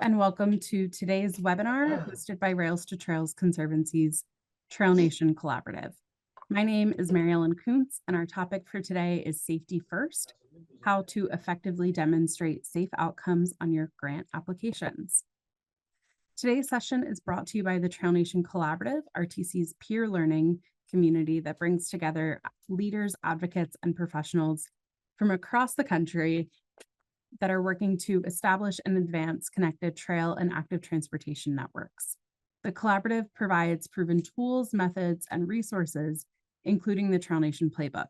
and welcome to today's webinar hosted by Rails to Trails Conservancy's TrailNation Collaborative. My name is Mary Ellen Kuntz, and our topic for today is Safety First, how to effectively demonstrate safe outcomes on your grant applications. Today's session is brought to you by the TrailNation Collaborative, RTC's peer learning community that brings together leaders, advocates, and professionals from across the country that are working to establish and advance connected trail and active transportation networks. The collaborative provides proven tools, methods, and resources, including the TrailNation Playbook.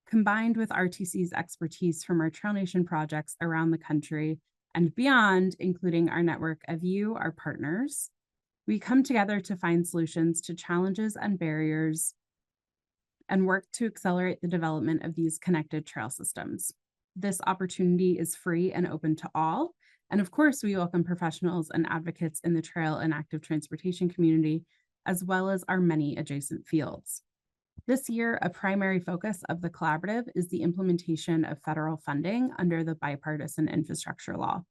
Combined with RTC's expertise from our TrailNation projects around the country and beyond, including our network of you, our partners, we come together to find solutions to challenges and barriers and work to accelerate the development of these connected trail systems. This opportunity is free and open to all. And of course, we welcome professionals and advocates in the trail and active transportation community, as well as our many adjacent fields. This year, a primary focus of the collaborative is the implementation of federal funding under the Bipartisan Infrastructure Law.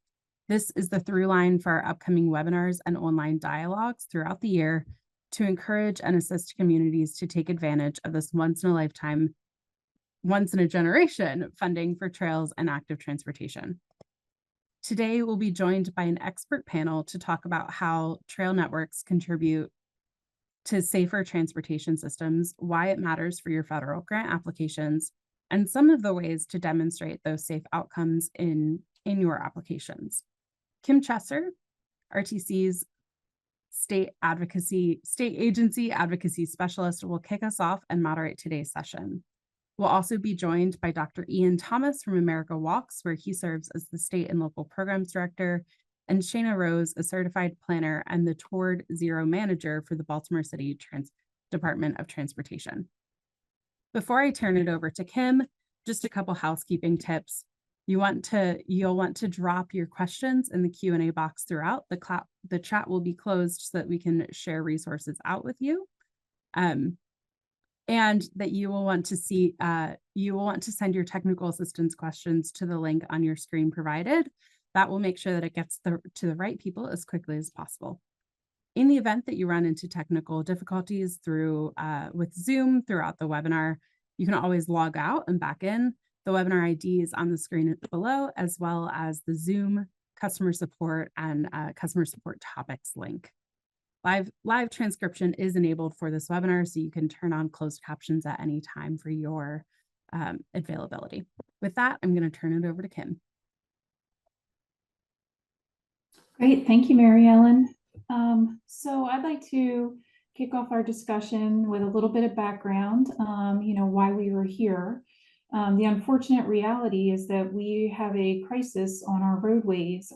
This is the through line for our upcoming webinars and online dialogues throughout the year to encourage and assist communities to take advantage of this once in a generation funding for trails and active transportation. Today, we'll be joined by an expert panel to talk about how trail networks contribute to safer transportation systems, why it matters for your federal grant applications, and some of the ways to demonstrate those safe outcomes in your applications. Kim Chesser, RTC's state agency advocacy specialist, will kick us off and moderate today's session. We'll also be joined by Dr. Ian Thomas from America Walks, where he serves as the state and local programs director, and Shayna Rose, a certified planner and the Toward Zero manager for the Baltimore City Department of Transportation. Before I turn it over to Kim, just a couple housekeeping tips. You'll want to drop your questions in the Q&A box throughout. The chat will be closed so that we can share resources out with you. And that you will want to send your technical assistance questions to the link on your screen provided. That will make sure that it gets to the right people as quickly as possible. In the event that you run into technical difficulties with Zoom throughout the webinar, you can always log out and back in. The webinar ID is on the screen below, as well as the Zoom customer support and customer support topics link. Live transcription is enabled for this webinar, so you can turn on closed captions at any time for your availability. With that, I'm going to turn it over to Kim. Great, thank you, Mary Ellen. So I'd like to kick off our discussion with a little bit of background, why we were here. The unfortunate reality is that we have a crisis on our roadways.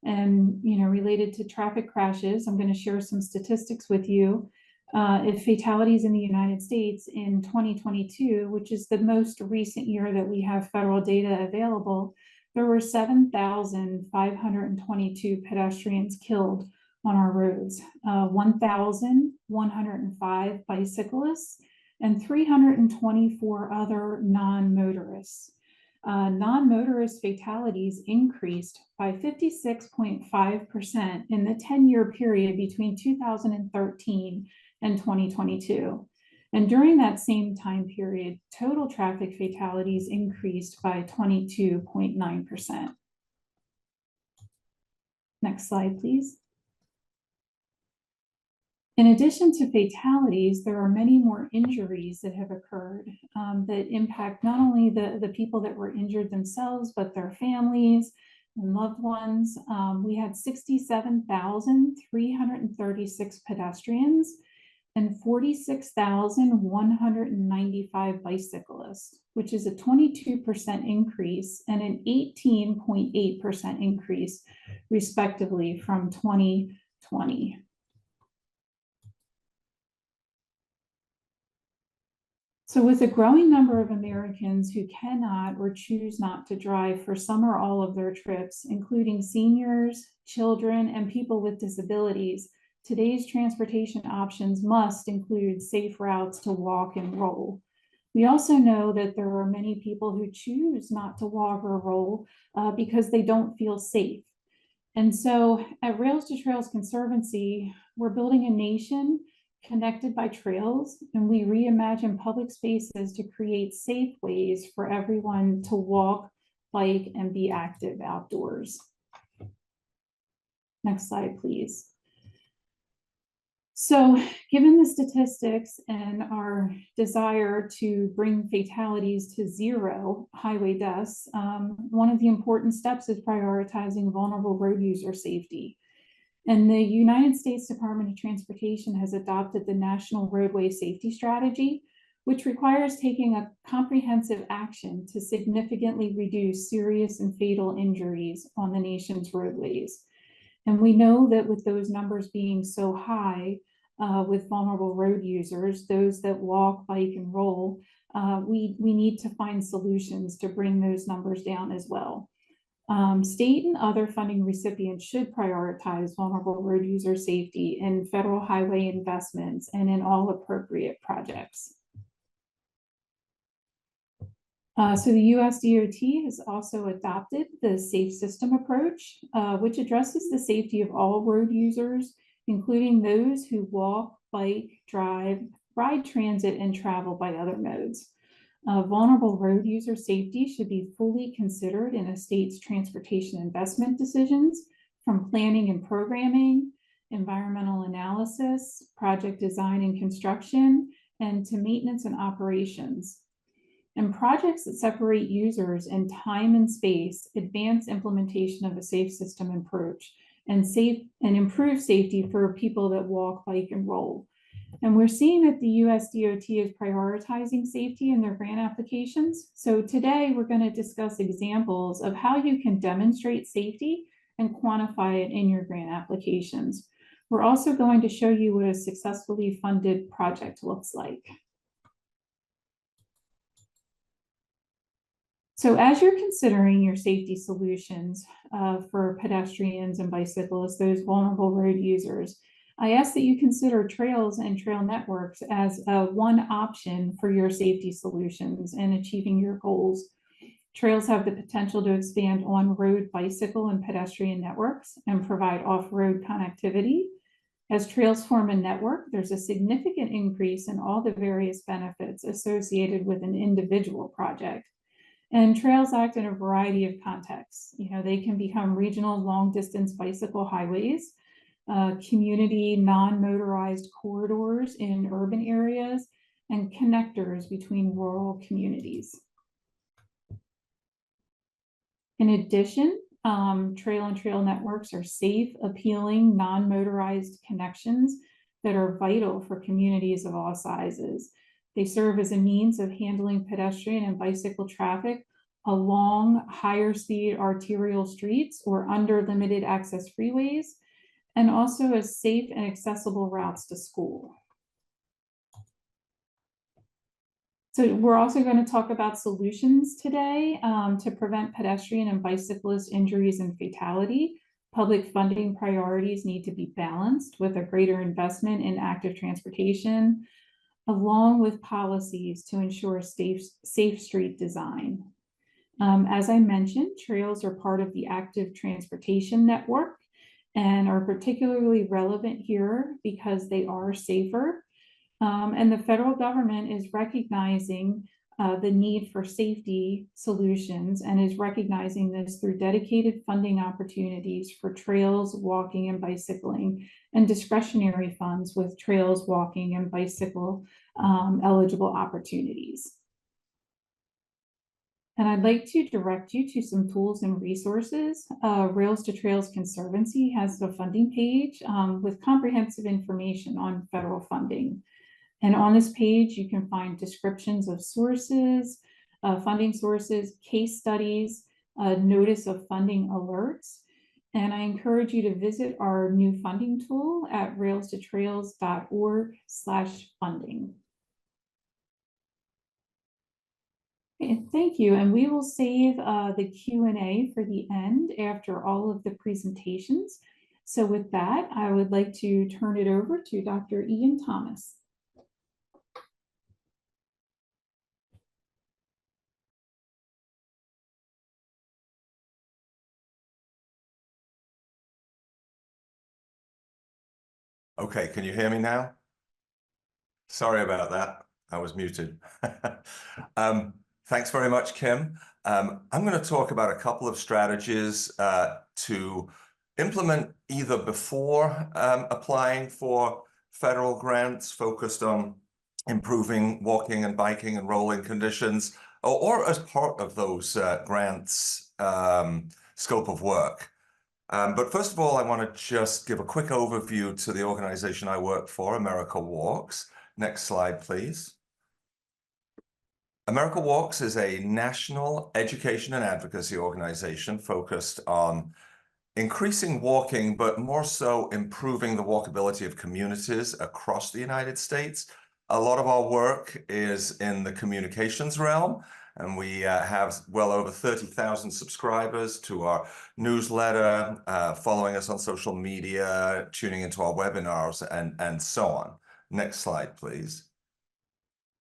And related to traffic crashes, I'm going to share some statistics with you. If fatalities in the United States in 2022, which is the most recent year that we have federal data available, there were 7,522 pedestrians killed on our roads, 1,105 bicyclists, and 324 other non-motorists. Non-motorist fatalities increased by 56.5% in the 10-year period between 2013 and 2022. And during that same time period, total traffic fatalities increased by 22.9%. Next slide, please. In addition to fatalities, there are many more injuries that have occurred that impact not only the people that were injured themselves, but their families and loved ones. We had 67,336 pedestrians and 46,195 bicyclists, which is a 22% increase and an 18.8% increase, respectively, from 2020. So with a growing number of Americans who cannot or choose not to drive for some or all of their trips, including seniors, children, and people with disabilities, today's transportation options must include safe routes to walk and roll. We also know that there are many people who choose not to walk or roll because they don't feel safe. And so at Rails to Trails Conservancy, we're building a nation connected by trails, and we reimagine public spaces to create safe ways for everyone to walk, bike, and be active outdoors. Next slide, please. So given the statistics and our desire to bring fatalities to zero highway deaths, one of the important steps is prioritizing vulnerable road user safety. And the United States Department of Transportation has adopted the National Roadway Safety Strategy, which requires taking a comprehensive action to significantly reduce serious and fatal injuries on the nation's roadways. And we know that with those numbers being so high, with vulnerable road users, those that walk, bike, and roll, we need to find solutions to bring those numbers down as well. State and other funding recipients should prioritize vulnerable road user safety in federal highway investments and in all appropriate projects. So the US DOT has also adopted the safe system approach, which addresses the safety of all road users, including those who walk, bike, drive, ride transit, and travel by other modes. Vulnerable road user safety should be fully considered in a state's transportation investment decisions, from planning and programming, environmental analysis, project design and construction, and to maintenance and operations. And projects that separate users in time and space advance implementation of a safe system approach and improve safety for people that walk, bike, and roll. And we're seeing that the US DOT is prioritizing safety in their grant applications. So today we're going to discuss examples of how you can demonstrate safety and quantify it in your grant applications. We're also going to show you what a successfully funded project looks like. So as you're considering your safety solutions for pedestrians and bicyclists, those vulnerable road users, I ask that you consider trails and trail networks as one option for your safety solutions and achieving your goals. Trails have the potential to expand on-road bicycle and pedestrian networks and provide off-road connectivity. As trails form a network, there's a significant increase in all the various benefits associated with an individual project. And trails act in a variety of contexts. They can become regional long-distance bicycle highways, community non-motorized corridors in urban areas, and connectors between rural communities. In addition, trail and trail networks are safe, appealing, non-motorized connections that are vital for communities of all sizes. They serve as a means of handling pedestrian and bicycle traffic along higher speed arterial streets or under limited access freeways, and also as safe and accessible routes to school. So we're also going to talk about solutions today to prevent pedestrian and bicyclist injuries and fatality. Public funding priorities need to be balanced with a greater investment in active transportation, along with policies to ensure safe street design. As I mentioned, trails are part of the active transportation network and are particularly relevant here because they are safer. And the federal government is recognizing the need for safety solutions and is recognizing this through dedicated funding opportunities for trails, walking, and bicycling, and discretionary funds with trails, walking, and bicycle eligible opportunities. And I'd like to direct you to some tools and resources. Rails to Trails Conservancy has a funding page with comprehensive information on federal funding. And on this page, you can find descriptions of sources, funding sources, case studies, notice of funding alerts. And I encourage you to visit our new funding tool at railstotrails.org/funding. Thank you. And we will save the Q&A for the end after all of the presentations. So with that, I would like to turn it over to Dr. Ian Thomas. Okay, can you hear me now? Sorry about that. I was muted. Thanks very much, Kim. I'm going to talk about a couple of strategies to implement either before applying for federal grants focused on improving walking and biking and rolling conditions, or as part of those grants scope of work. But first of all, I want to just give a quick overview to the organization I work for, America Walks. Next slide, please. America Walks is a national education and advocacy organization focused on increasing walking, but more so improving the walkability of communities across the United States. A lot of our work is in the communications realm, and we have well over 30,000 subscribers to our newsletter, following us on social media, tuning into our webinars, and so on. Next slide, please.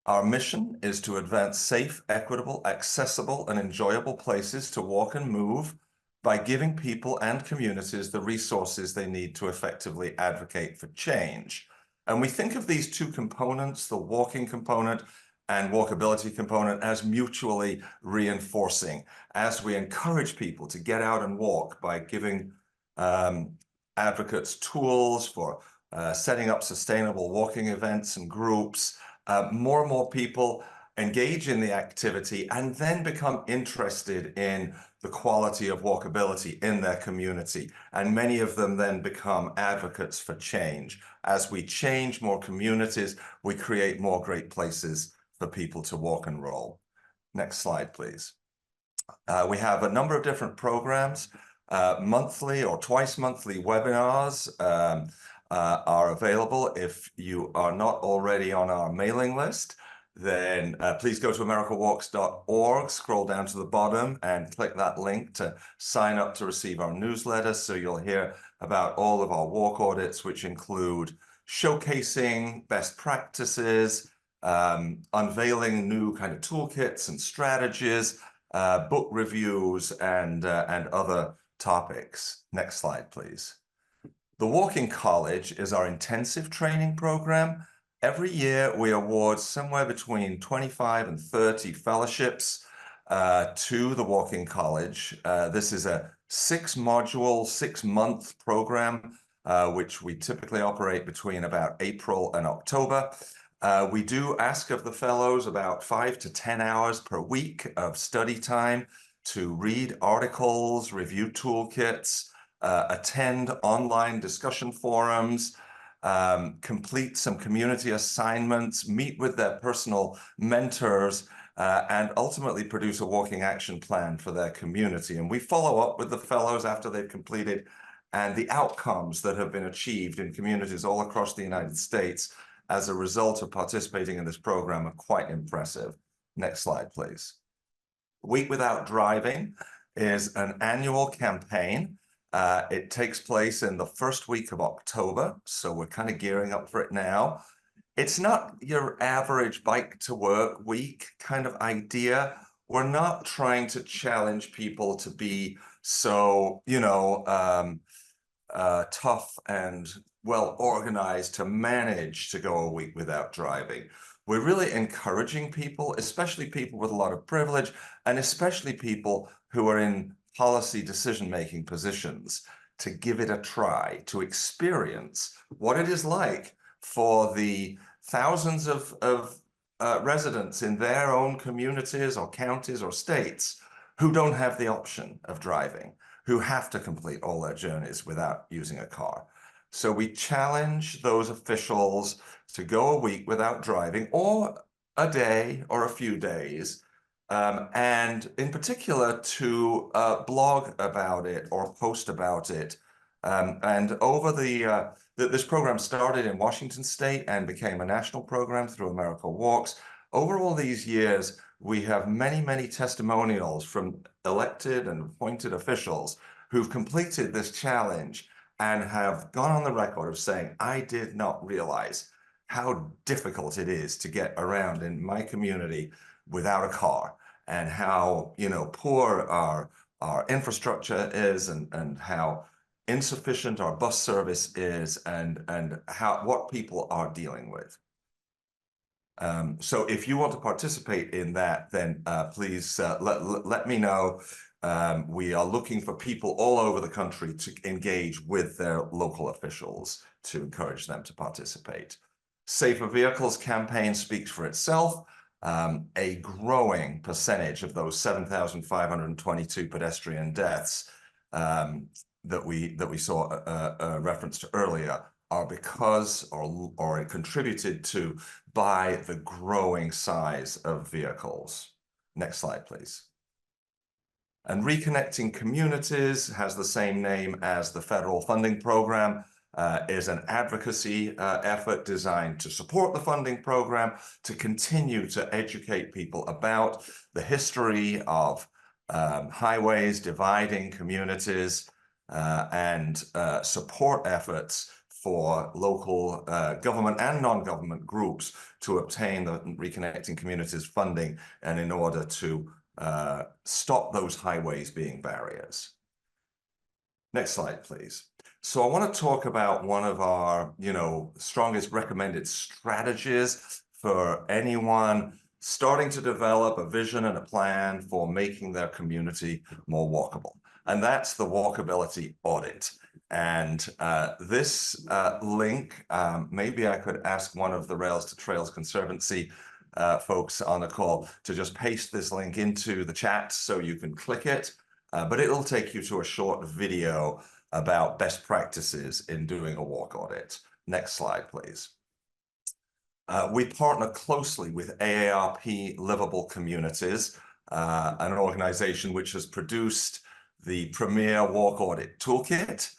Our mission is to advance safe, equitable, accessible, and enjoyable places to walk and move by giving people and communities the resources they need to effectively advocate for change. And we think of these two components, the walking component and walkability component, as mutually reinforcing as we encourage people to get out and walk by giving advocates tools for setting up sustainable walking events and groups. More and more people engage in the activity and then become interested in the quality of walkability in their community. And many of them then become advocates for change. As we change more communities, we create more great places for people to walk and roll. Next slide, please. We have a number of different programs. Monthly or twice monthly webinars are available. If you are not already on our mailing list, then please go to americawalks.org, scroll down to the bottom and click that link to sign up to receive our newsletter. So you'll hear about all of our walk audits, which include showcasing best practices, unveiling new kind of toolkits and strategies, book reviews, and other topics. Next slide, please. The Walking College is our intensive training program. Every year, we award somewhere between 25 and 30 fellowships to the Walking College. This is a 6-module, 6-month program, which we typically operate between about April and October. We do ask of the fellows about 5 to 10 hours per week of study time to read articles, review toolkits, attend online discussion forums, complete some community assignments, meet with their personal mentors, and ultimately produce a walking action plan for their community. And we follow up with the fellows after they've completed, and the outcomes that have been achieved in communities all across the United States as a result of participating in this program are quite impressive. Next slide, please. Week Without Driving is an annual campaign. It takes place in the first week of October, so we're kind of gearing up for it now. It's not your average bike to work week kind of idea. We're not trying to challenge people to be so, tough and well organized to manage to go a week without driving. We're really encouraging people, especially people with a lot of privilege, and especially people who are in policy decision-making positions, to give it a try, to experience what it is like for the thousands of residents in their own communities or counties or states who don't have the option of driving, who have to complete all their journeys without using a car. So we challenge those officials to go a week without driving, or a day or a few days, and in particular to blog about it or post about it. And over this program started in Washington State and became a national program through America Walks. Over all these years, we have many, many testimonials from elected and appointed officials who've completed this challenge and have gone on the record of saying, I did not realize how difficult it is to get around in my community without a car, and how poor our infrastructure is, and how insufficient our bus service is and what people are dealing with. So if you want to participate in that, then please let me know. We are looking for people all over the country to engage with their local officials to encourage them to participate. Safer Vehicles campaign speaks for itself. A growing percentage of those 7,522 pedestrian deaths that we saw a reference to earlier are because or contributed to by the growing size of vehicles. Next slide, please. And Reconnecting Communities has the same name as the federal funding program, is an advocacy effort designed to support the funding program, to continue to educate people about the history of highways dividing communities and support efforts for local government and non-government groups to obtain the Reconnecting Communities funding, and in order to stop those highways being barriers. Next slide, please. So I want to talk about one of our, strongest recommended strategies for anyone starting to develop a vision and a plan for making their community more walkable. And that's the walkability audit. And this link, maybe I could ask one of the Rails to Trails Conservancy folks on the call to just paste this link into the chat so you can click it. But it'll take you to a short video about best practices in doing a walk audit. Next slide, please. We partner closely with AARP Livable Communities, an organization which has produced the premier walk audit toolkit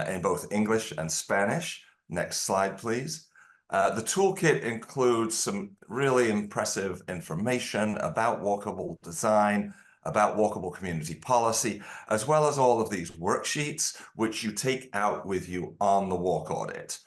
in both English and Spanish. Next slide, please. The toolkit includes some really impressive information about walkable design, about walkable community policy, as well as all of these worksheets, which you take out with you on the walk audit.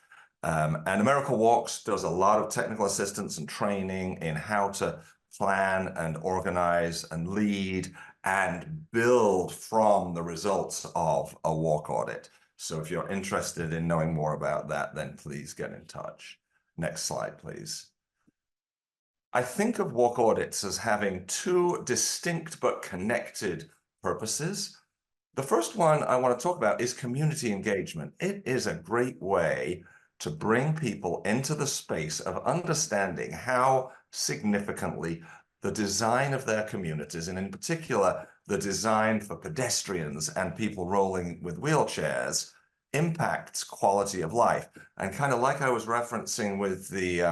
And America Walks does a lot of technical assistance and training in how to plan and organize and lead and build from the results of a walk audit. So if you're interested in knowing more about that, then please get in touch. Next slide, please. I think of walk audits as having two distinct but connected purposes. The first one I want to talk about is community engagement. It is a great way to bring people into the space of understanding how significantly the design of their communities, and in particular, the design for pedestrians and people rolling with wheelchairs, impacts quality of life. And kind of like I was referencing with the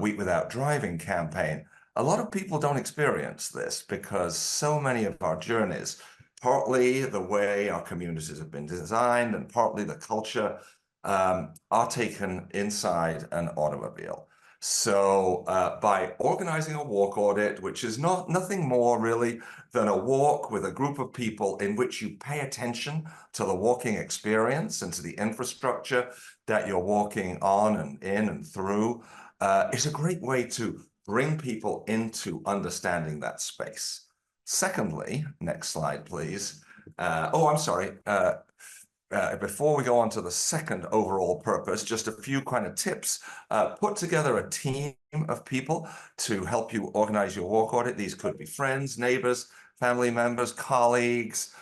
Week Without Driving campaign, a lot of people don't experience this because so many of our journeys, partly the way our communities have been designed and partly the culture, are taken inside an automobile. So by organizing a walk audit, which is nothing more really than a walk with a group of people in which you pay attention to the walking experience and to the infrastructure that you're walking on and in and through, is a great way to bring people into understanding that space. Secondly, next slide, please. Before we go on to the second overall purpose, just a few kind of tips. Put together a team of people to help you organize your walk audit. These could be friends, neighbors, family members, colleagues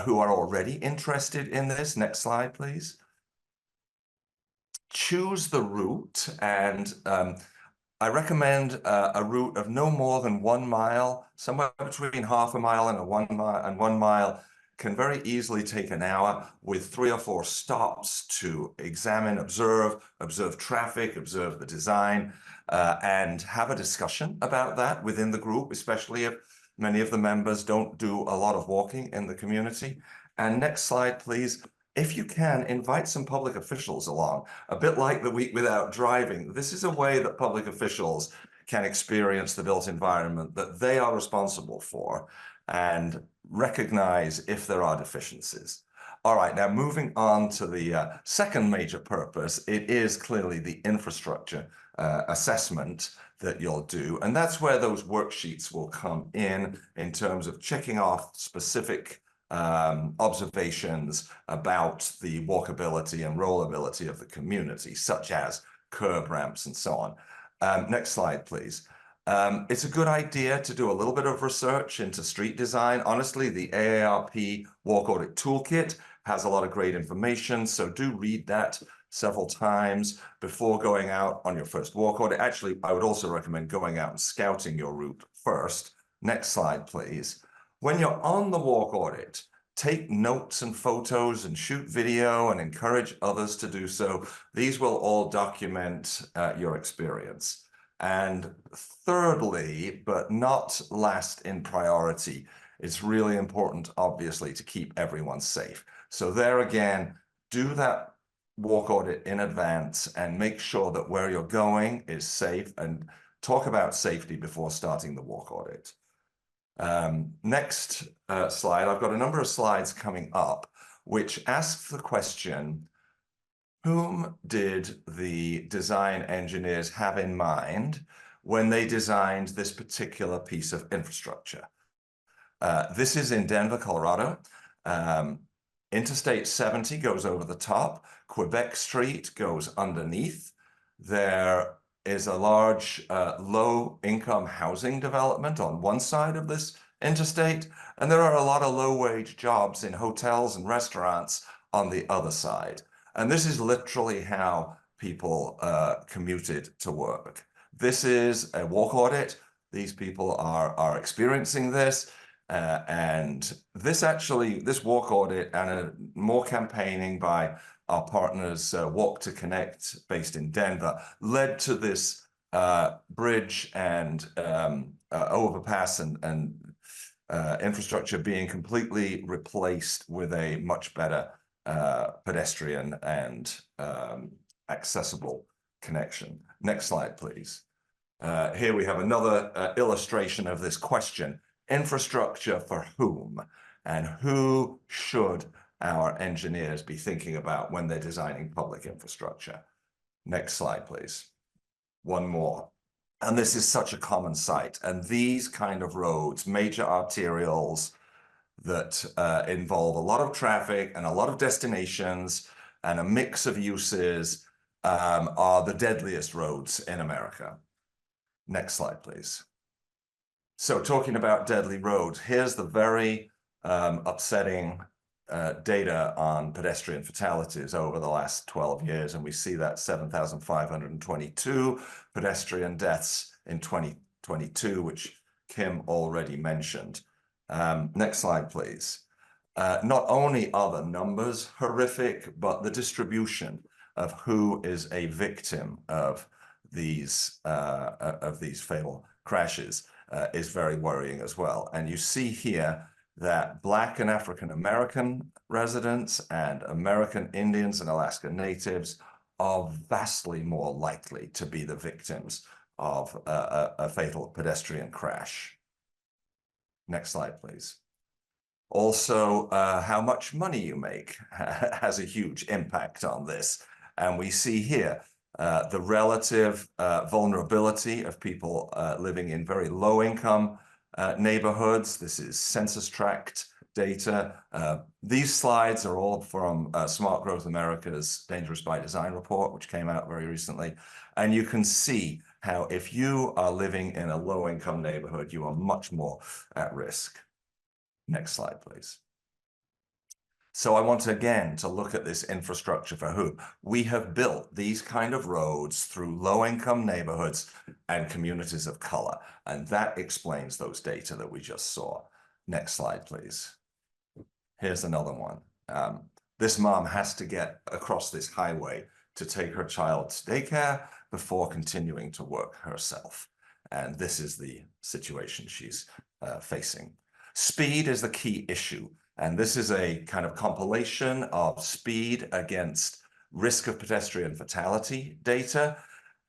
who are already interested in this. Next slide, please. Choose the route, and I recommend a route of no more than 1 mile, somewhere between half a mile and 1 mile. Can very easily take an hour with 3 or 4 stops to examine, observe traffic, observe the design, and have a discussion about that within the group, especially if many of the members don't do a lot of walking in the community. And next slide, please. If you can, invite some public officials along, a bit like the Week Without Driving. This is a way that public officials can experience the built environment that they are responsible for and recognize if there are deficiencies. All right, now moving on to the second major purpose, it is clearly the infrastructure assessment that you'll do. And that's where those worksheets will come in terms of checking off specific observations about the walkability and rollability of the community, such as curb ramps and so on. Next slide, please. It's a good idea to do a little bit of research into street design. Honestly, the AARP Walk Audit Toolkit has a lot of great information, so do read that several times before going out on your first walk audit. Actually, I would also recommend going out and scouting your route first. Next slide, please. When you're on the walk audit, take notes and photos and shoot video and encourage others to do so. These will all document your experience. And thirdly, but not last in priority, it's really important, obviously, to keep everyone safe. So there again, do that walk audit in advance and make sure that where you're going is safe, and talk about safety before starting the walk audit. Next slide, I've got a number of slides coming up which asks the question, whom did the design engineers have in mind when they designed this particular piece of infrastructure? This is in Denver, Colorado. Interstate 70 goes over the top. Quebec Street goes underneath. There is a large low-income housing development on one side of this interstate, and there are a lot of low-wage jobs in hotels and restaurants on the other side. And this is literally how people commuted to work. This is a walk audit. These people are experiencing this. And this walk audit and more campaigning by our partners, Walk to Connect, based in Denver, led to this bridge and overpass and infrastructure being completely replaced with a much better pedestrian and accessible connection. Next slide, please. Here we have another illustration of this question. Infrastructure for whom? And who should our engineers be thinking about when they're designing public infrastructure? Next slide, please. One more. And this is such a common sight. And these kind of roads, major arterials that involve a lot of traffic and a lot of destinations and a mix of uses, are the deadliest roads in America. Next slide, please. So talking about deadly roads, here's the very upsetting data on pedestrian fatalities over the last 12 years. And we see that 7,522 pedestrian deaths in 2022, which Kim already mentioned. Next slide, please. Not only are the numbers horrific, but the distribution of who is a victim of these fatal crashes is very worrying as well. And you see here that Black and African American residents and American Indians and Alaska Natives are vastly more likely to be the victims of a fatal pedestrian crash. Next slide, please. Also, how much money you make has a huge impact on this. And we see here the relative vulnerability of people living in very low-income neighborhoods. This is census tract data. These slides are all from Smart Growth America's Dangerous by Design report, which came out very recently. And you can see how if you are living in a low-income neighborhood, you are much more at risk. Next slide, please. So I want again to look at this infrastructure for whom. We have built these kind of roads through low-income neighborhoods and communities of color, and that explains those data that we just saw. Next slide, please. Here's another one. This mom has to get across this highway to take her child to daycare before continuing to work herself. And this is the situation she's facing. Speed is the key issue. And this is a kind of compilation of speed against risk of pedestrian fatality data.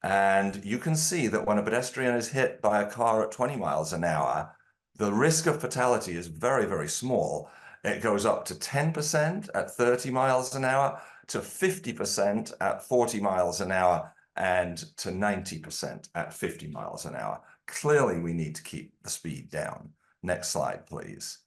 And you can see that when a pedestrian is hit by a car at 20 miles an hour, the risk of fatality is very, very small. It goes up to 10% at 30 miles an hour, to 50% at 40 miles an hour, and to 90% at 50 miles an hour. Clearly, we need to keep the speed down. Next slide, please.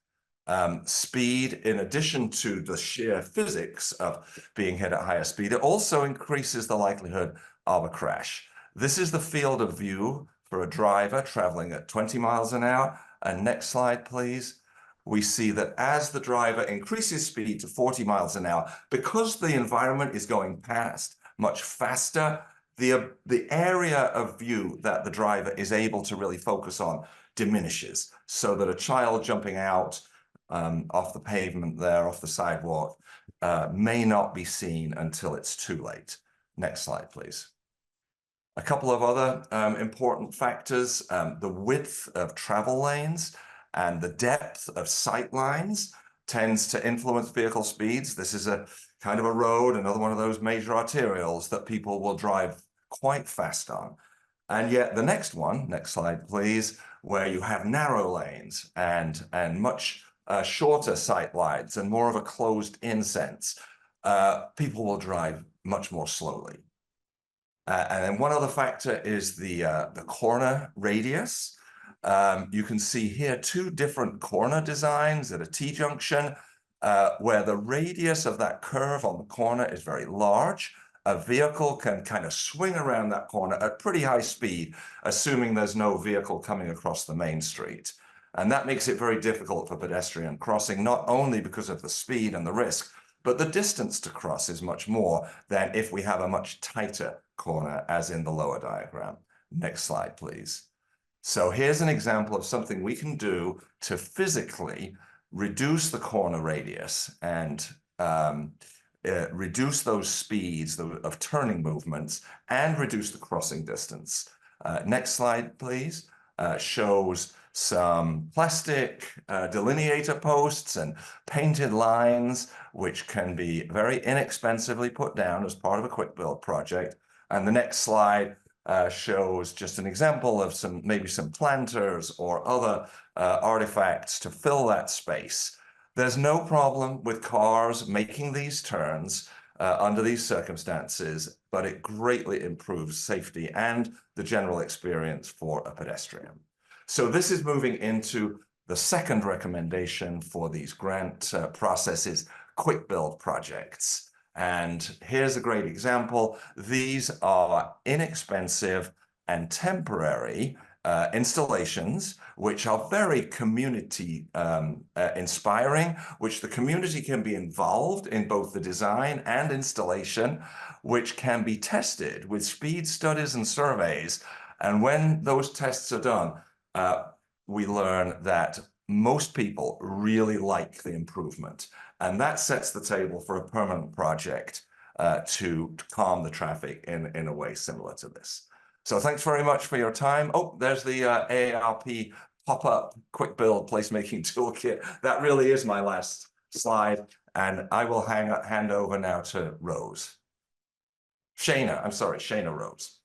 Speed, in addition to the sheer physics of being hit at higher speed, it also increases the likelihood of a crash. This is the field of view for a driver traveling at 20 miles an hour. And next slide, please. We see that as the driver increases speed to 40 miles an hour, because the environment is going past much faster, the area of view that the driver is able to really focus on diminishes, so that a child jumping out off the pavement there, off the sidewalk, may not be seen until it's too late. Next slide, please. A couple of other important factors, the width of travel lanes and the depth of sight lines tends to influence vehicle speeds. This is a kind of a road, another one of those major arterials that people will drive quite fast on. And yet the next one, next slide, please, where you have narrow lanes and much shorter sight lines and more of a closed-in sense, people will drive much more slowly. And then one other factor is the corner radius. You can see here two different corner designs at a T-junction, where the radius of that curve on the corner is very large. A vehicle can kind of swing around that corner at pretty high speed, assuming there's no vehicle coming across the main street. And that makes it very difficult for pedestrian crossing, not only because of the speed and the risk, but the distance to cross is much more than if we have a much tighter corner, as in the lower diagram. Next slide, please. So here's an example of something we can do to physically reduce the corner radius and reduce those speeds of turning movements and reduce the crossing distance. Next slide, please. Shows some plastic delineator posts and painted lines, which can be very inexpensively put down as part of a quick build project. And the next slide shows just an example of maybe some planters or other artifacts to fill that space. There's no problem with cars making these turns under these circumstances, but it greatly improves safety and the general experience for a pedestrian. So this is moving into the second recommendation for these grant processes, quick build projects. And here's a great example. These are inexpensive and temporary installations, which are very community inspiring, which the community can be involved in both the design and installation, which can be tested with speed studies and surveys. And when those tests are done, we learn that most people really like the improvement. And that sets the table for a permanent project to calm the traffic in a way similar to this. So thanks very much for your time. Oh, there's the AARP pop-up quick build placemaking toolkit. That really is my last slide. And I will hand over now to Rose. Shayna Rose.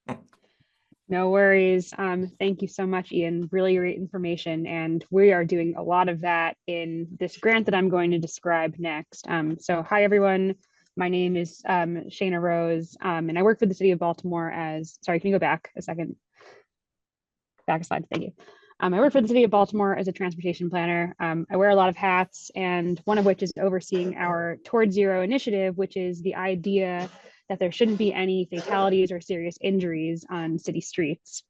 No worries. Thank you so much, Ian. Really great information. And we are doing a lot of that in this grant that I'm going to describe next. So hi, everyone. My name is Shayna Rose, and I work for the city of Baltimore as, sorry, can you go back a second? Back a slide, thank you. I work for the city of Baltimore as a transportation planner. I wear a lot of hats, and one of which is overseeing our Towards Zero initiative, which is the idea that there shouldn't be any fatalities or serious injuries on city streets.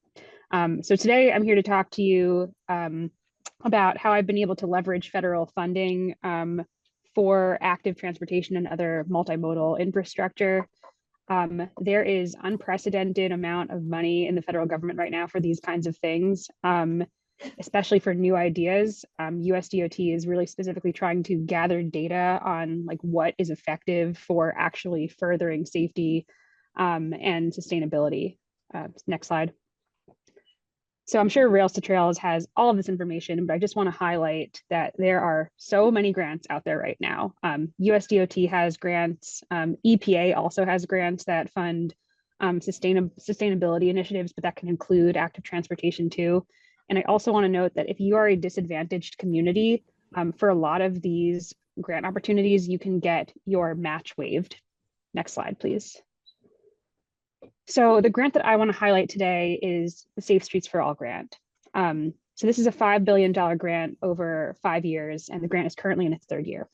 So today I'm here to talk to you about how I've been able to leverage federal funding for active transportation and other multimodal infrastructure. There is unprecedented amount of money in the federal government right now for these kinds of things, especially for new ideas. USDOT is really specifically trying to gather data on like what is effective for actually furthering safety and sustainability. Next slide. So I'm sure Rails to Trails has all of this information, but I just want to highlight that there are so many grants out there right now. USDOT has grants, EPA also has grants that fund sustainability initiatives, but that can include active transportation too. And I also want to note that if you are a disadvantaged community, for a lot of these grant opportunities, you can get your match waived. Next slide, please. So the grant that I want to highlight today is the Safe Streets for All grant. So this is a $5 billion grant over 5 years, and the grant is currently in its 3rd year.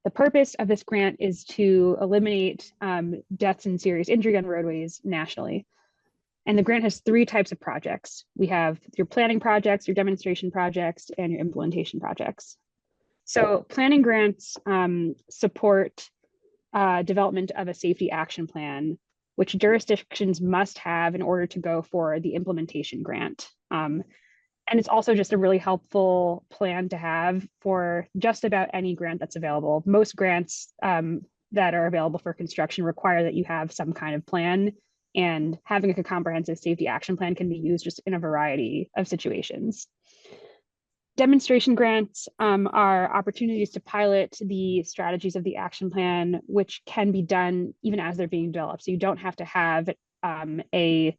The purpose of this grant is to eliminate deaths and serious injury on roadways nationally. And the grant has 3 types of projects. We have your planning projects, your demonstration projects, and your implementation projects. So planning grants support development of a safety action plan, which jurisdictions must have in order to go for the implementation grant. And it's also just a really helpful plan to have for just about any grant that's available. Most grants that are available for construction require that you have some kind of plan, and having a comprehensive safety action plan can be used just in a variety of situations. Demonstration grants are opportunities to pilot the strategies of the action plan, which can be done even as they're being developed. So you don't have to have a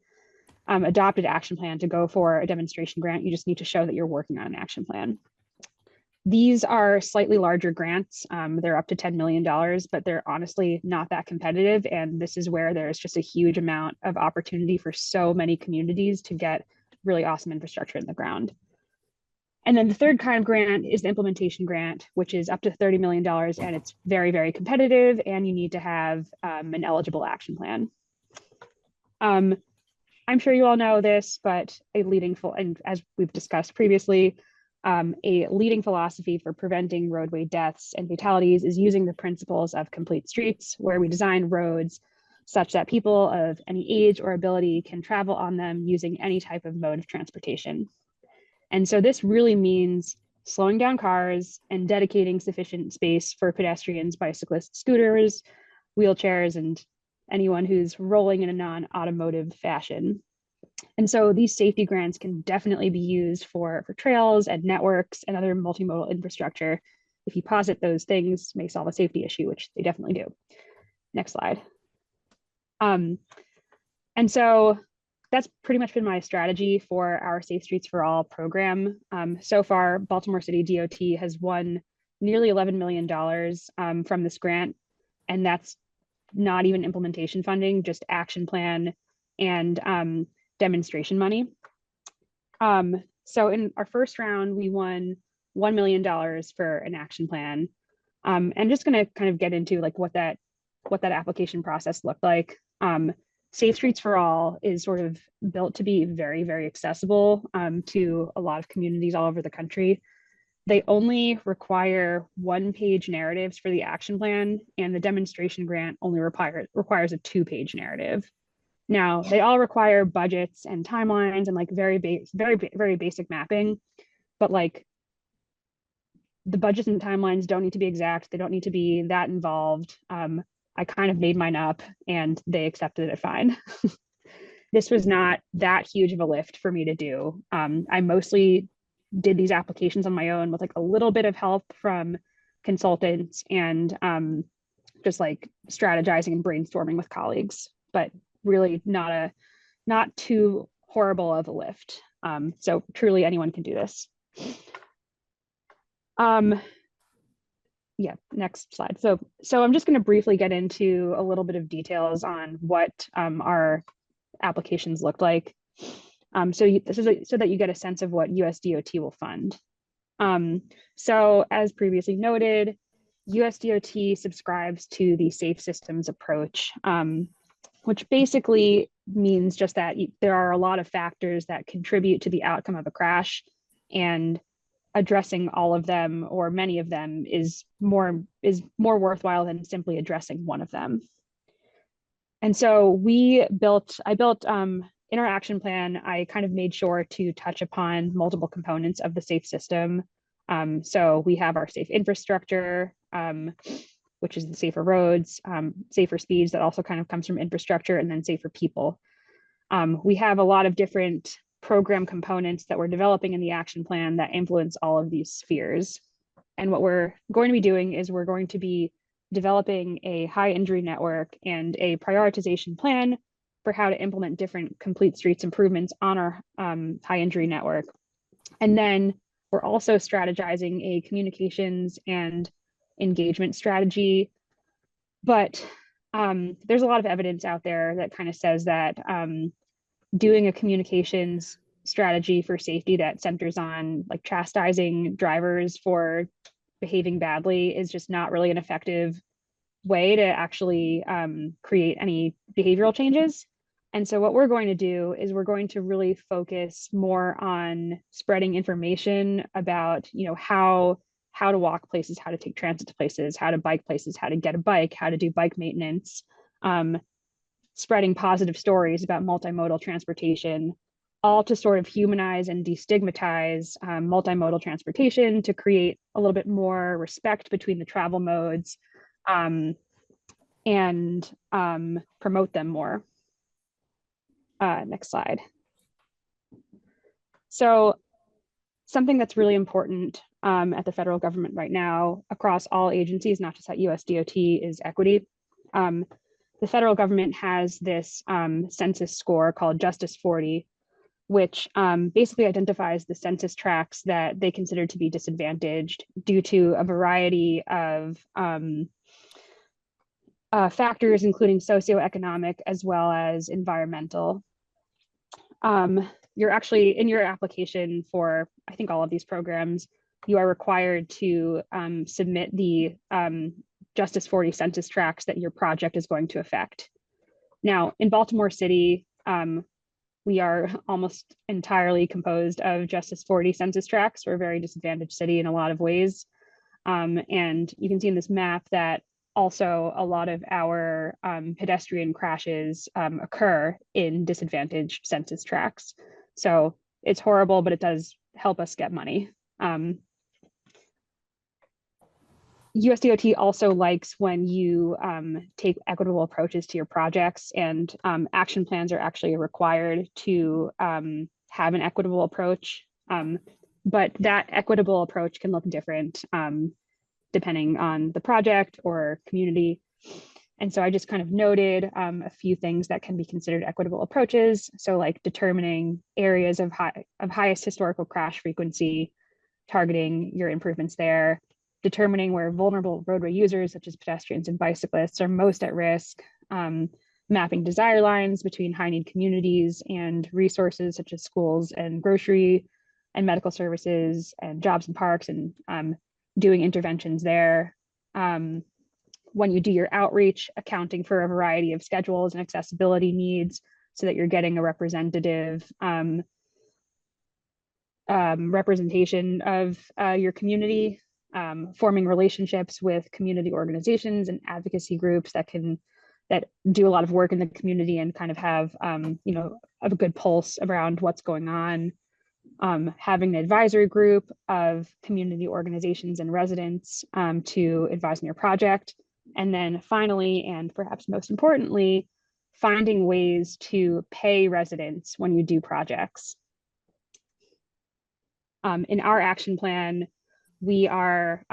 adopted action plan to go for a demonstration grant. You just need to show that you're working on an action plan. These are slightly larger grants. They're up to $10 million, but they're honestly not that competitive. And this is where there's just a huge amount of opportunity for so many communities to get really awesome infrastructure in the ground. And then the 3rd kind of grant is the implementation grant, which is up to $30 million, and it's very, very competitive, and you need to have an eligible action plan. I'm sure you all know this, but and as we've discussed previously, a leading philosophy for preventing roadway deaths and fatalities is using the principles of complete streets, where we design roads such that people of any age or ability can travel on them using any type of mode of transportation. And so this really means slowing down cars and dedicating sufficient space for pedestrians, bicyclists, scooters, wheelchairs, and anyone who's rolling in a non-automotive fashion. And so these safety grants can definitely be used for trails and networks and other multimodal infrastructure. If you posit those things may solve a safety issue, which they definitely do. Next slide. And so that's pretty much been my strategy for our Safe Streets for All program. So far, Baltimore City DOT has won nearly $11 million from this grant, and that's not even implementation funding, just action plan and demonstration money. So in our first round, we won $1 million for an action plan. And just gonna kind of get into like what that application process looked like. Safe Streets for All is sort of built to be very, very accessible to a lot of communities all over the country. They only require 1-page narratives for the action plan, and the demonstration grant only requires a 2-page narrative. Now, they all require budgets and timelines and like very basic mapping, but like the budgets and timelines don't need to be exact. They don't need to be that involved. I kind of made mine up and they accepted it fine. This was not that huge of a lift for me to do. I mostly did these applications on my own with like a little bit of help from consultants and just like strategizing and brainstorming with colleagues, but really not too horrible of a lift. So truly anyone can do this. Yeah, next slide. So I'm just going to briefly get into a little bit of details on what our applications looked like. This is so that you get a sense of what US DOT will fund. So as previously noted, US DOT subscribes to the Safe Systems approach, which basically means just that there are a lot of factors that contribute to the outcome of a crash, and addressing all of them or many of them is more worthwhile than simply addressing one of them. And so I built in our action plan, I kind of made sure to touch upon multiple components of the safe system. So we have our safe infrastructure, which is the safer roads, safer speeds, that also kind of comes from infrastructure, and then safer people. We have a lot of different program components that we're developing in the action plan that influence all of these spheres. And what we're going to be doing is we're going to be developing a high injury network and a prioritization plan for how to implement different complete streets improvements on our high injury network. And then we're also strategizing a communications and engagement strategy. But there's a lot of evidence out there that kind of says that doing a communications strategy for safety that centers on like chastising drivers for behaving badly is just not really an effective way to actually create any behavioral changes. And so what we're going to do is we're going to really focus more on spreading information about, you know, how to walk places, how to take transit to places, how to bike places, how to get a bike, how to do bike maintenance, spreading positive stories about multimodal transportation, all to sort of humanize and destigmatize multimodal transportation, to create a little bit more respect between the travel modes, and promote them more. Next slide. So something that's really important at the federal government right now across all agencies, not just at USDOT, is equity. The federal government has this census score called Justice 40, which basically identifies the census tracts that they consider to be disadvantaged due to a variety of factors, including socioeconomic as well as environmental. You're actually, in your application for, I think, all of these programs, you are required to submit the Justice 40 census tracts that your project is going to affect. Now, in Baltimore City, we are almost entirely composed of Justice 40 census tracts. We're a very disadvantaged city in a lot of ways. And you can see in this map that also a lot of our pedestrian crashes occur in disadvantaged census tracts. So it's horrible, but it does help us get money. USDOT also likes when you take equitable approaches to your projects, and action plans are actually required to have an equitable approach. But that equitable approach can look different depending on the project or community. And so I just kind of noted a few things that can be considered equitable approaches. So like determining areas of highest historical crash frequency, targeting your improvements there, determining where vulnerable roadway users such as pedestrians and bicyclists are most at risk, mapping desire lines between high need communities and resources such as schools and grocery and medical services and jobs and parks, and doing interventions there. When you do your outreach, accounting for a variety of schedules and accessibility needs so that you're getting a representative representation of your community, forming relationships with community organizations and advocacy groups that do a lot of work in the community and kind of have you know, a good pulse around what's going on. Having an advisory group of community organizations and residents to advise on your project. And then finally, and perhaps most importantly, finding ways to pay residents when you do projects. In our action plan, we are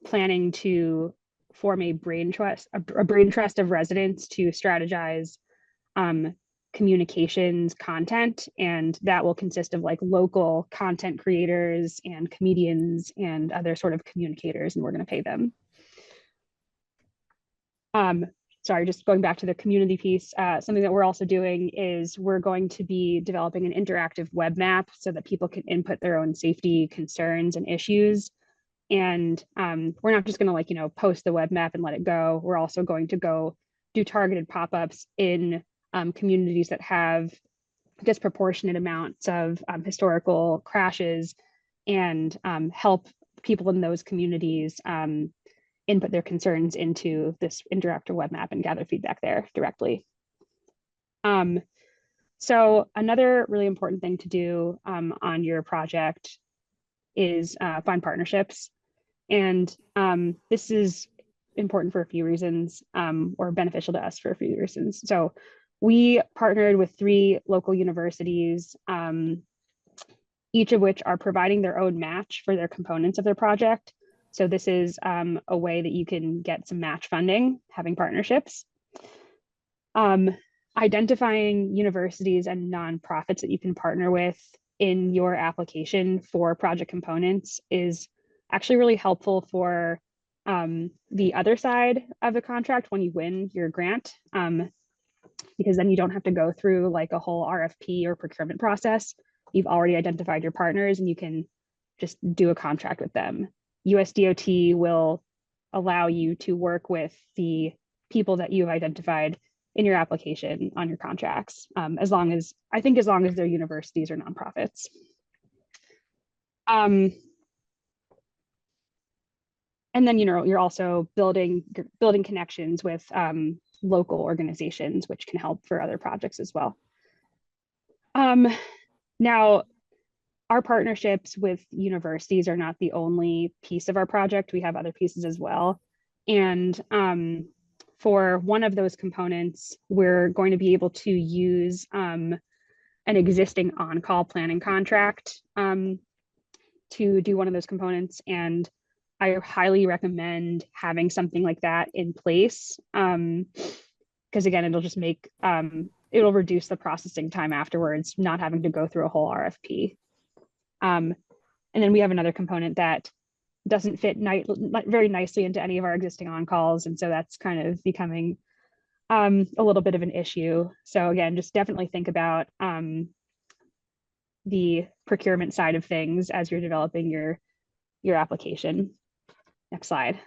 planning to form a brain trust of residents to strategize communications content, and that will consist of like local content creators and comedians and other sort of communicators, and we're going to pay them. Sorry, just going back to the community piece, something that we're also doing is we're going to be developing an interactive web map so that people can input their own safety concerns and issues. And we're not just going to, like, you know, post the web map and let it go. We're also going to go do targeted pop-ups in communities that have disproportionate amounts of historical crashes, and help people in those communities input their concerns into this interactive web map and gather feedback there directly. So another really important thing to do on your project is find partnerships. And this is important for a few reasons, or beneficial to us for a few reasons. So we partnered with 3 local universities, each of which are providing their own match for their components of their project. So this is a way that you can get some match funding, having partnerships. Identifying universities and nonprofits that you can partner with in your application for project components is actually really helpful for the other side of the contract when you win your grant, because then you don't have to go through like a whole RFP or procurement process. you've already identified your partners and you can just do a contract with them. USDOT will allow you to work with the people that you've identified in your application on your contracts, as long as they're universities or nonprofits. And then, you're also building connections with local organizations, which can help for other projects as well. Now, our partnerships with universities are not the only piece of our project. We have other pieces as well. And for one of those components, we're going to be able to use an existing on-call planning contract to do one of those components. And I highly recommend having something like that in place, because again, it'll just make, it'll reduce the processing time afterwards, not having to go through a whole RFP. And then we have another component that doesn't fit very nicely into any of our existing on-calls. And so that's kind of becoming a little bit of an issue. So again, just definitely think about the procurement side of things as you're developing your application. Next slide.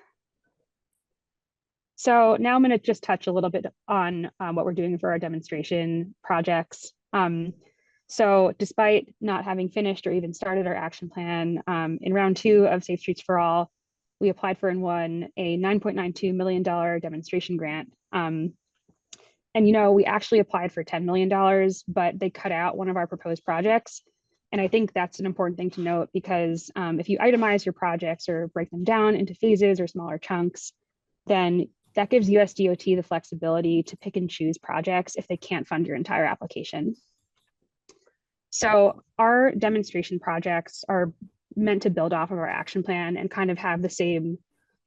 So now I'm going to just touch a little bit on what we're doing for our demonstration projects. So despite not having finished or even started our action plan, in round 2 of Safe Streets for All, we applied for and won a $9.92 million demonstration grant. And we actually applied for $10 million, but they cut out one of our proposed projects. And I think that's an important thing to note, because if you itemize your projects or break them down into phases or smaller chunks, then that gives USDOT the flexibility to pick and choose projects if they can't fund your entire application. So our demonstration projects are meant to build off of our action plan and kind of have the same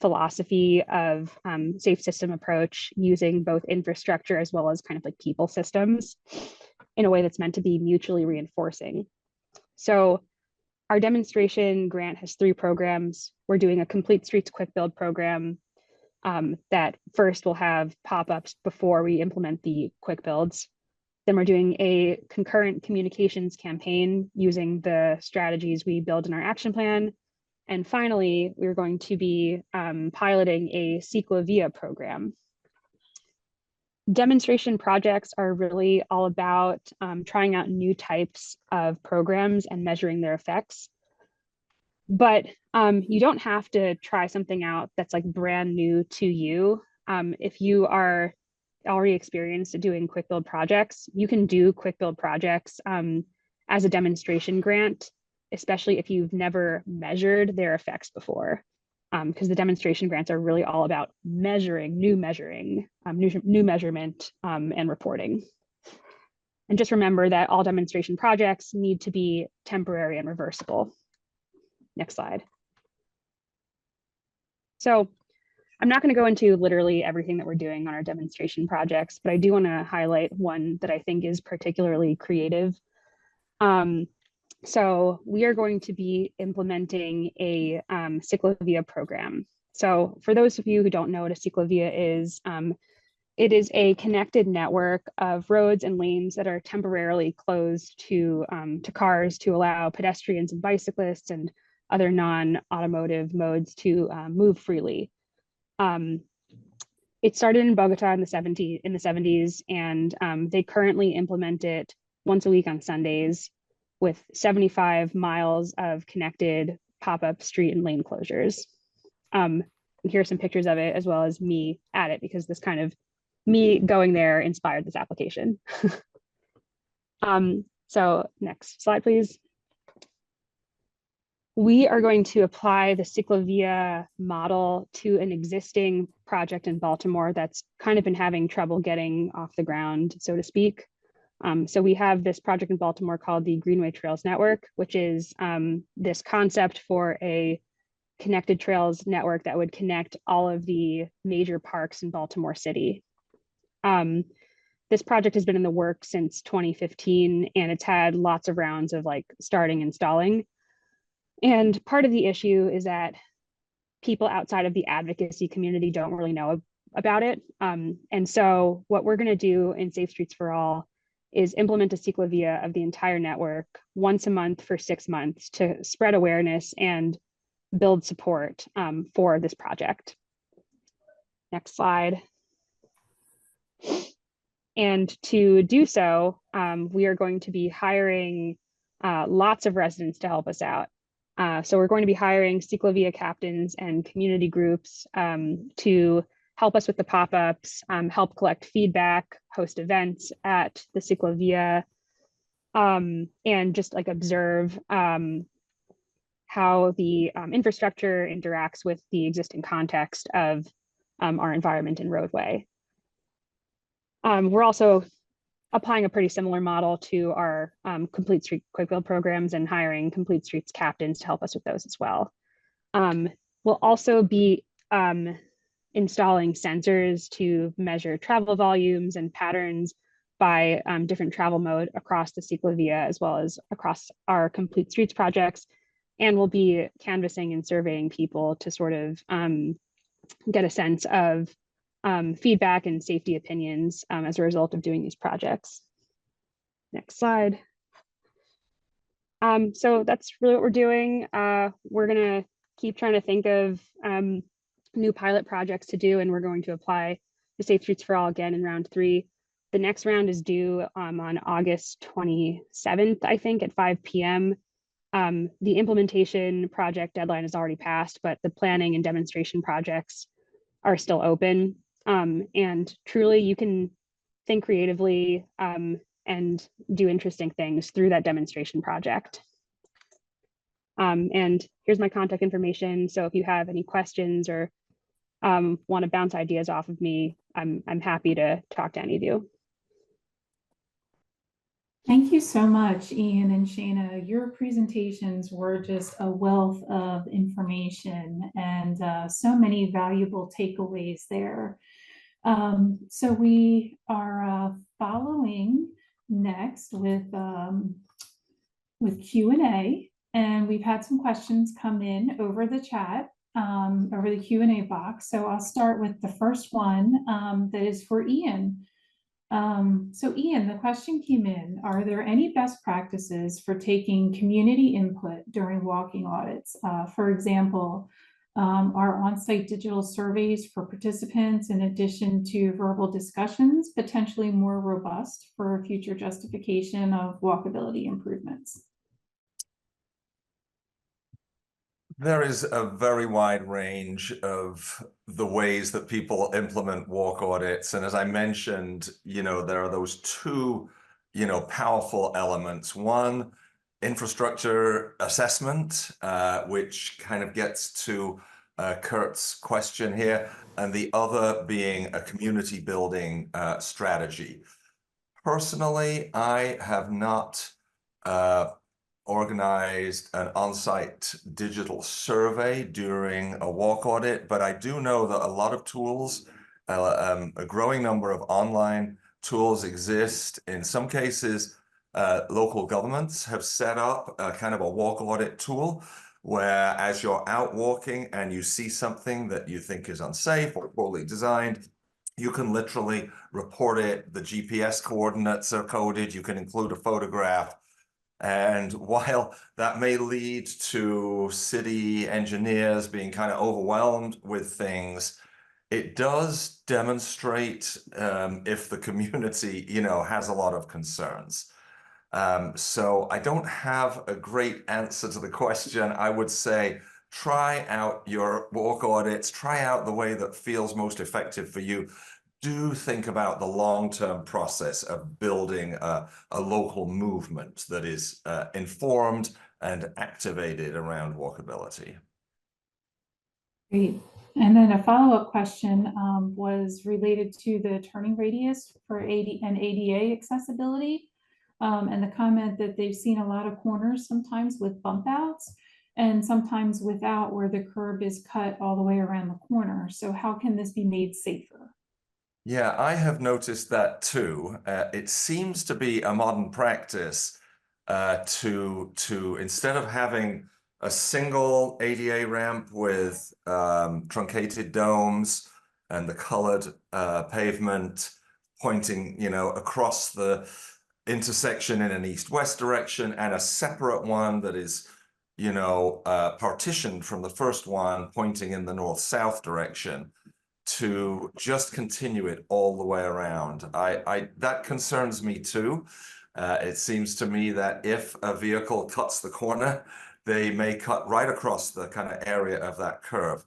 philosophy of safe system approach, using both infrastructure as well as kind of like people systems in a way that's meant to be mutually reinforcing. So our demonstration grant has 3 programs. We're doing a complete streets quick build program that first will have pop-ups before we implement the quick builds. Then we're doing a concurrent communications campaign using the strategies we build in our action plan. And finally, we're going to be piloting a Ciclovia program. Demonstration projects are really all about trying out new types of programs and measuring their effects. But you don't have to try something out that's like brand new to you. If you are already experienced at doing quick build projects, you can do quick build projects as a demonstration grant, especially if you've never measured their effects before, because the demonstration grants are really all about measuring, new measurement and reporting. And just remember that all demonstration projects need to be temporary and reversible. Next slide. So I'm not going to go into literally everything that we're doing on our demonstration projects, but I do want to highlight one that I think is particularly creative. So we are going to be implementing a Ciclovia program. So for those of you who don't know what a Ciclovia is, it is a connected network of roads and lanes that are temporarily closed to cars to allow pedestrians and bicyclists and other non-automotive modes to move freely. It started in Bogota in the 70s, and they currently implement it once a week on Sundays with 75 miles of connected pop-up street and lane closures. And here's some pictures of it, as well as me at it, because this kind of me going there inspired this application. So next slide, please. We are going to apply the Ciclovia model to an existing project in Baltimore that's kind of been having trouble getting off the ground, so to speak. So we have this project in Baltimore called the Greenway Trails Network, which is this concept for a connected trails network that would connect all of the major parks in Baltimore City. This project has been in the works since 2015, and it's had lots of rounds of like starting and stalling. And part of the issue is that people outside of the advocacy community don't really know about it. And so what we're going to do in Safe Streets for All is implement a cyclovia of the entire network once a month for 6 months to spread awareness and build support for this project. Next slide. And to do so, we are going to be hiring lots of residents to help us out. So we're going to be hiring cyclovia captains and community groups to help us with the pop-ups, help collect feedback, host events at the cyclovia, and just like observe how the infrastructure interacts with the existing context of our environment and roadway. We're also applying a pretty similar model to our complete street quick build programs and hiring complete streets captains to help us with those as well. We'll also be installing sensors to measure travel volumes and patterns by different travel mode across the cyclovia as well as across our complete streets projects. And we'll be canvassing and surveying people to sort of get a sense of feedback and safety opinions as a result of doing these projects. Next slide. So that's really what we're doing. We're gonna keep trying to think of new pilot projects to do, and we're going to apply the Safe Streets for All again in round 3. The next round is due on August 27th, I think, at 5 p.m. The implementation project deadline is already passed, but the planning and demonstration projects are still open. And truly, you can think creatively and do interesting things through that demonstration project. And here's my contact information. So if you have any questions or want to bounce ideas off of me, I'm happy to talk to any of you. Thank you so much, Ian and Shayna. Your presentations were just a wealth of information and so many valuable takeaways there. So we are following next with Q&A, and we've had some questions come in over the chat, over the Q&A box. So I'll start with the first one that is for Ian. So Ian, the question came in, are there any best practices for taking community input during walking audits? For example, are on-site digital surveys for participants in addition to verbal discussions potentially more robust for future justification of walkability improvements? There is a very wide range of the ways that people implement walk audits. And as I mentioned, there are those two, powerful elements. One, infrastructure assessment, which kind of gets to Kurt's question here, and the other being a community building strategy. Personally, I have not organized an on-site digital survey during a walk audit, but I do know that a lot of tools, a growing number of online tools exist. In some cases, local governments have set up a kind of a walk audit tool where as you're out walking and you see something that you think is unsafe or poorly designed, you can literally report it. The GPS coordinates are coded. You can include a photograph. And while that may lead to city engineers being kind of overwhelmed with things, it does demonstrate if the community, has a lot of concerns. So I don't have a great answer to the question. I would say try out your walk audits, try out the way that feels most effective for you. Do think about the long-term process of building a local movement that is informed and activated around walkability. Great. And then a follow-up question was related to the turning radius for ADA accessibility, and the comment that they've seen a lot of corners sometimes with bump outs and sometimes without, where the curb is cut all the way around the corner. So how can this be made safer? Yeah, I have noticed that too. It seems to be a modern practice to instead of having a single ADA ramp with truncated domes and the colored pavement pointing, across the intersection in an east-west direction and a separate one that is, you know, partitioned from the first one pointing in the north-south direction, to just continue it all the way around. That concerns me too. It seems to me that if a vehicle cuts the corner, they may cut right across the kind of area of that curve.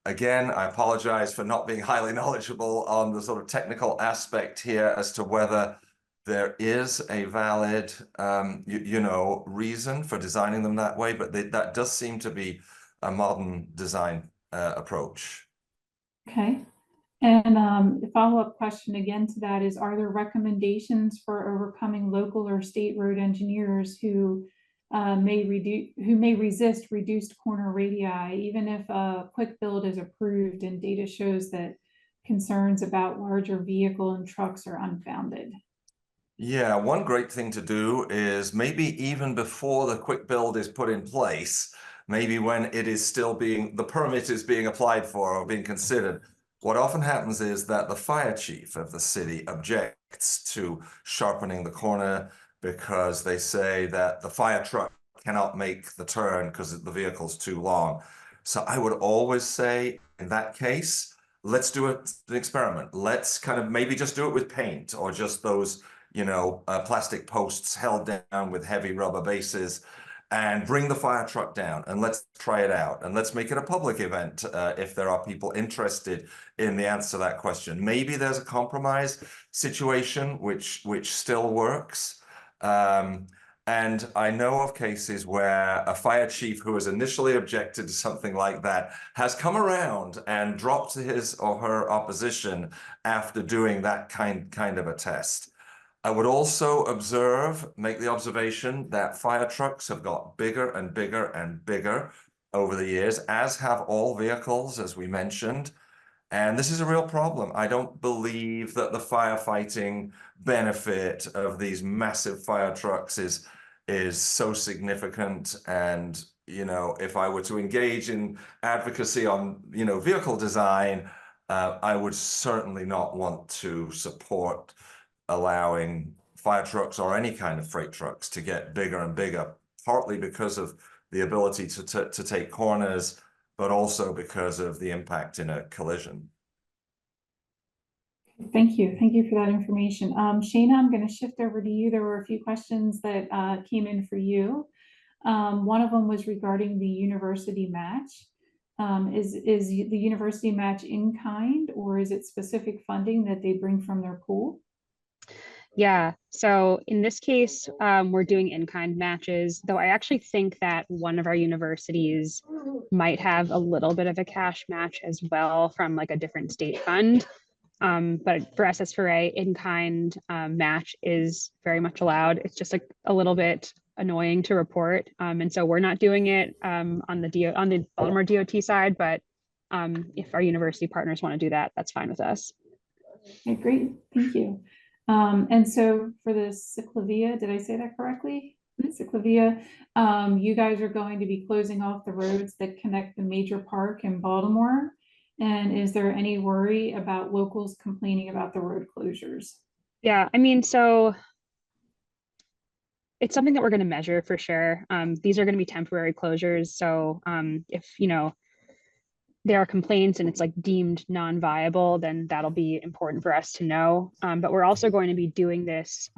Again, I apologize for not being highly knowledgeable on the sort of technical aspect here as to whether there is a valid, you know, reason for designing them that way, but that does seem to be a modern design approach. Okay. And the follow-up question again to that is, are there recommendations for overcoming local or state road engineers who may resist reduced corner radii, even if a quick build is approved and data shows that concerns about larger vehicle and trucks are unfounded? Yeah, one great thing to do is maybe even before the quick build is put in place, maybe when it is still the permit is being applied for or being considered, what often happens is that the fire chief of the city objects to sharpening the corner because they say that the fire truck cannot make the turn because the vehicle's too long. So I would always say, in that case, let's do an experiment. Let's kind of maybe just do it with paint or just those, you know, plastic posts held down with heavy rubber bases, and bring the fire truck down and let's try it out. And let's make it a public event if there are people interested in the answer to that question. Maybe there's a compromise situation which still works. And I know of cases where a fire chief who has initially objected to something like that has come around and dropped his or her opposition after doing that kind of a test. I would also make the observation that fire trucks have got bigger and bigger and bigger over the years, as have all vehicles, as we mentioned. And this is a real problem. I don't believe that the firefighting benefit of these massive fire trucks is so significant. And, you know, if I were to engage in advocacy on, you know, vehicle design, I would certainly not want to support allowing fire trucks or any kind of freight trucks to get bigger and bigger, partly because of the ability to take corners, but also because of the impact in a collision. Thank you. Thank you for that information. Shayna, I'm going to shift over to you. There were a few questions that came in for you. One of them was regarding the university match. Is the university match in kind, or is it specific funding that they bring from their pool? Yeah, so in this case, we're doing in-kind matches, though I actually think that one of our universities might have a little bit of a cash match as well from like a different state fund. But for SS4A, in-kind match is very much allowed. It's just a little bit annoying to report. And so we're not doing it on the Baltimore DOT side, but if our university partners want to do that, that's fine with us. Okay, great. Thank you. And so for the Ciclavia, did I say that correctly? Ciclavia, you guys are going to be closing off the roads that connect the major park in Baltimore. And is there any worry about locals complaining about the road closures? Yeah, I mean, so it's something that we're going to measure for sure. These are going to be temporary closures. So if, you know, there are complaints and it's like deemed non-viable, then that'll be important for us to know. But we're also going to be doing this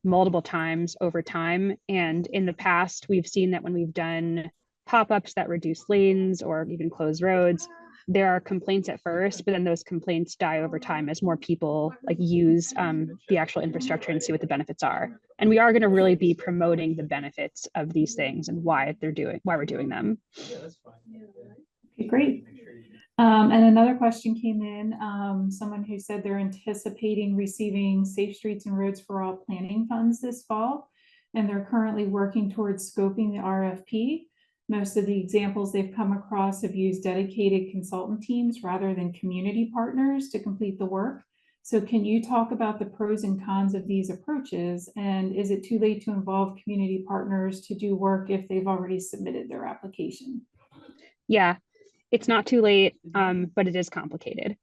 multiple times over time. And in the past, we've seen that when we've done pop-ups that reduce lanes or even close roads, there are complaints at first, but then those complaints die over time as more people like use the actual infrastructure and see what the benefits are. And we are going to really be promoting the benefits of these things and why we're doing them. Okay, great. And another question came in, someone who said they're anticipating receiving Safe Streets and Roads for All planning funds this fall, and they're currently working towards scoping the RFP. Most of the examples they've come across have used dedicated consultant teams rather than community partners to complete the work. So can you talk about the pros and cons of these approaches? And is it too late to involve community partners to do work if they've already submitted their application? Yeah. It's not too late, but it is complicated.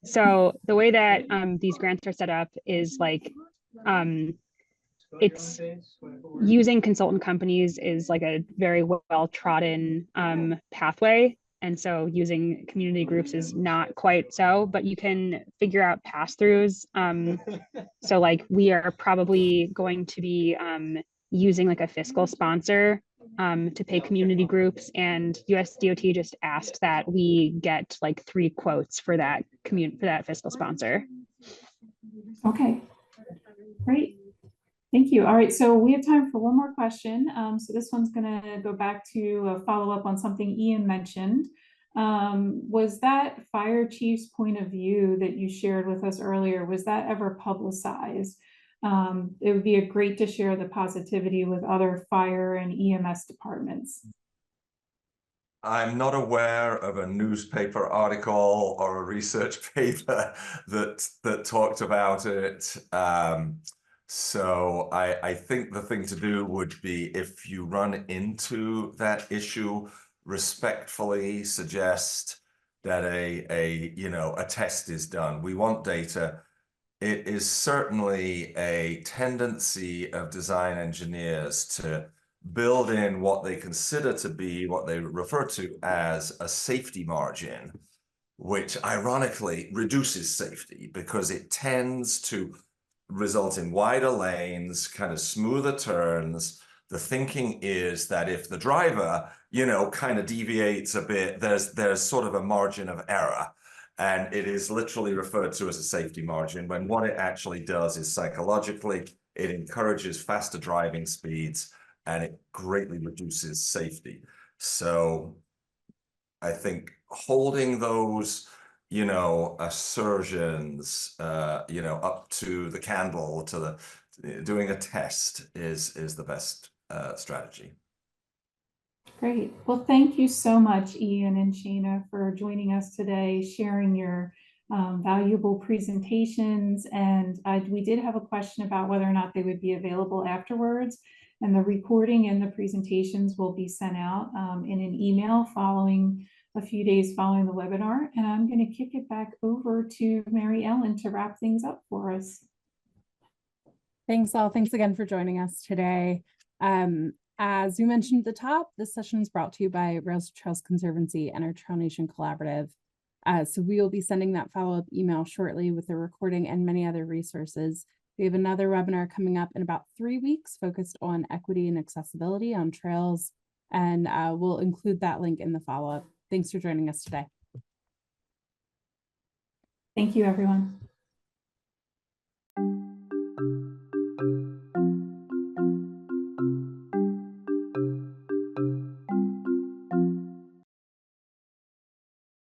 So the way that these grants are set up is like It's using consultant companies is like a very well trodden pathway. And so using community groups is not quite so, but you can figure out pass-throughs. So like we are probably going to be using like a fiscal sponsor to pay community groups, and US DOT just asked that we get like 3 quotes for that fiscal sponsor. Okay, great. Thank you. All right, so we have time for one more question. So this one's going to go back to a follow-up on something Ian mentioned. Was that fire chief's point of view that you shared with us earlier, was that ever publicized? It would be great to share the positivity with other fire and EMS departments. I'm not aware of a newspaper article or a research paper that talked about it. So I think the thing to do would be, if you run into that issue, respectfully suggest that a test is done. We want data. It is certainly a tendency of design engineers to build in what they consider to be what they refer to as a safety margin, which ironically reduces safety because it tends to result in wider lanes, kind of smoother turns. The thinking is that if the driver, kind of deviates a bit, there's sort of a margin of error. And it is literally referred to as a safety margin, when what it actually does is psychologically, it encourages faster driving speeds and it greatly reduces safety. So I think holding those assertions, up to the candle, to doing a test is the best strategy. Great. Well, thank you so much, Ian and Shayna, for joining us today, sharing your valuable presentations. And we did have a question about whether or not they would be available afterwards. And the recording and the presentations will be sent out in an email a few days following the webinar. And I'm going to kick it back over to Mary Ellen to wrap things up for us. Thanks all. Thanks again for joining us today. As we mentioned at the top, this session is brought to you by Trails Conservancy and our TrailNation Collaborative. So we will be sending that follow-up email shortly with the recording and many other resources. We have another webinar coming up in about 3 weeks focused on equity and accessibility on trails, and we'll include that link in the follow-up. Thanks for joining us today. Thank you, everyone.